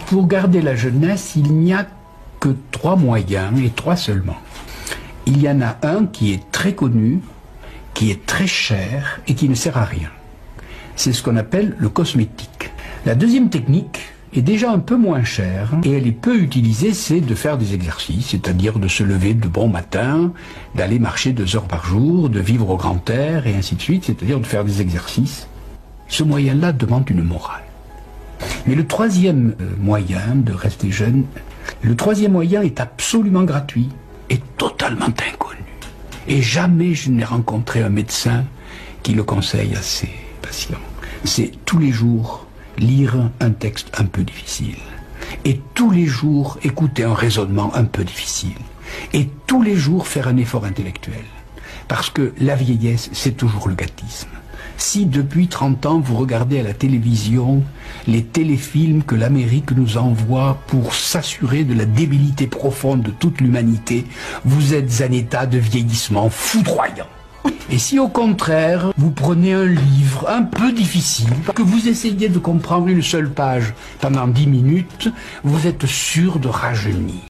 Pour garder la jeunesse, il n'y a que 3 moyens, et 3 seulement. Il y en a un qui est très connu, qui est très cher et qui ne sert à rien. C'est ce qu'on appelle le cosmétique. La deuxième technique est déjà un peu moins chère et elle est peu utilisée, c'est de faire des exercices, c'est-à-dire de se lever de bon matin, d'aller marcher 2 heures par jour, de vivre au grand air et ainsi de suite, c'est-à-dire de faire des exercices. Ce moyen-là demande une morale. Mais le troisième moyen de rester jeune, le troisième moyen est absolument gratuit et totalement inconnu. Et jamais je n'ai rencontré un médecin qui le conseille à ses patients. C'est tous les jours lire un texte un peu difficile. Et tous les jours écouter un raisonnement un peu difficile. Et tous les jours faire un effort intellectuel. Parce que la vieillesse, c'est toujours le gâtisme. Si depuis 30 ans vous regardez à la télévision les téléfilms que l'Amérique nous envoie pour s'assurer de la débilité profonde de toute l'humanité, vous êtes en état de vieillissement foudroyant. Et si au contraire, vous prenez un livre un peu difficile, que vous essayez de comprendre une seule page pendant 10 minutes, vous êtes sûr de rajeunir.